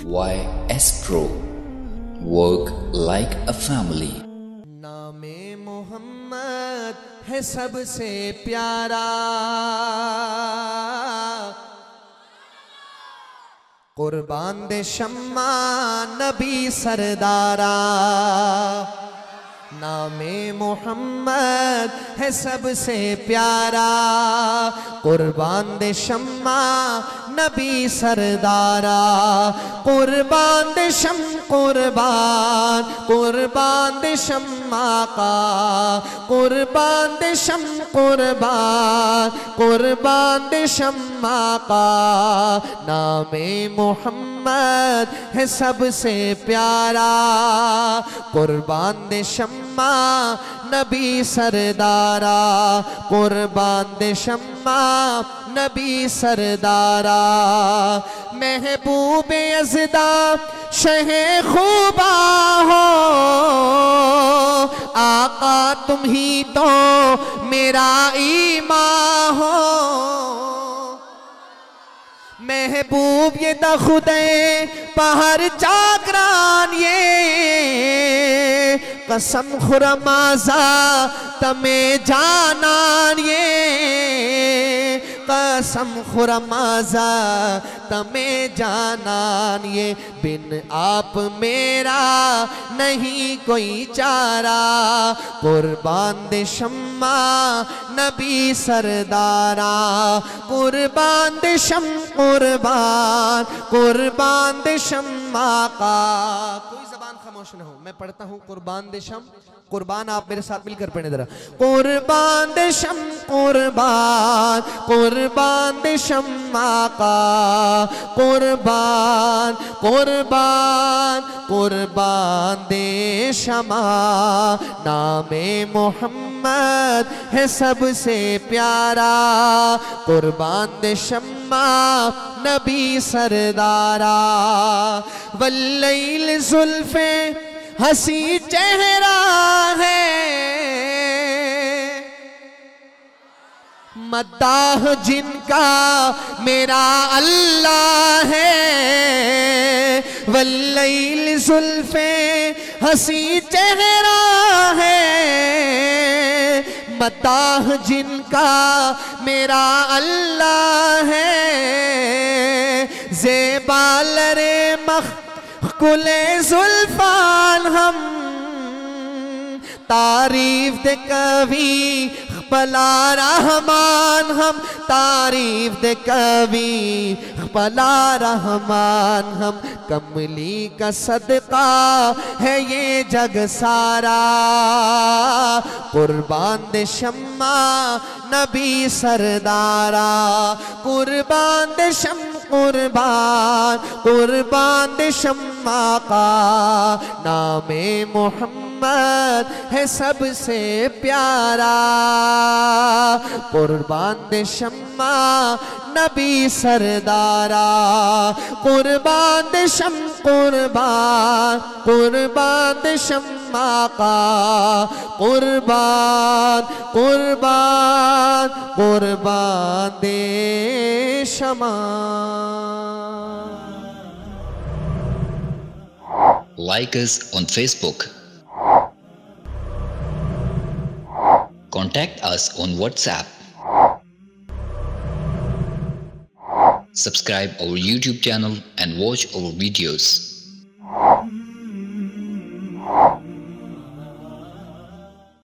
Why Astro? Work like a family. नामे मोहम्मद है सबसे प्यारा, कुर्बान दे शम्मा नबी सरदारा। नामे मोहम्मद है सबसे प्यारा, कुर्बान दे शम्मा नबी सरदारा। कुर्बान दे कुर्बान कुर्बान दे शम्मा का, कुर्बान दे कुर्बान कुर्बान दे शम्मा का। नामे मोहम्मद है सबसे प्यारा, कुर्बान दे शम्मा नबी सरदारा। कुर्बान दे शम्मा नबी सरदारा। महबूब यज़दा शहे खूबा हो, आका तुम ही तो मेरा ईमान हो। महबूब ये दखुदे पहर चाकरान ये, कसम खुरमाजा तमे जानान ये। कसम खुरमाजा तमे जानान ये, बिन आप मेरा नहीं कोई चारा। कुर्बान दे शम्मा नबी सरदारा। कुर्बान दे कुर्बान कुर्बान दे शम्मा का। कोई ज़बान खामोश न हो, मैं पढ़ता हूँ कुर्बान दे शम। कुर्बान आप मेरे साथ मिलकर पढ़ने जरा। कुर्बान दे शम कुर्बान कुर्बान दे शम्मा का। कुर्बान कुर्बान कुर्बान दे शमा। नामे मोहम्मद है सबसे प्यारा, कुर्बान दे शम्मा नबी सरदारा। वल्लैल ज़ुल्फ़े हसी चेहरा है, मद्दाह जिनका मेरा अल्लाह है। वल्लैल ज़ुल्फ़े हसी चेहरा है, मद्दाह जिनका मेरा अल्लाह है। ज़ेबाल रे कुले ज़ुल्फ़ान हम, तारीफ़ दे कवि भला रहमान हम। तारीफ़ दे कवि भला रहमान हम। कमली का सदका है ये जग सारा, कुर्बान दे शम्मा नबी सरदारा। कुर्बान दे कुर्बान कुर्बान दे शम्मा का। नामे मोहम्मद है सबसे प्यारा, कुर्बान दे शम्मा नबी सरदारा। कुर्बान दे कुर्बान कुर्बान दे शम्मा का। कुर्बान कुर्बान कुर्बान दे शमा। Like us on Facebook. Contact us on WhatsApp. Subscribe our YouTube channel and watch our videos.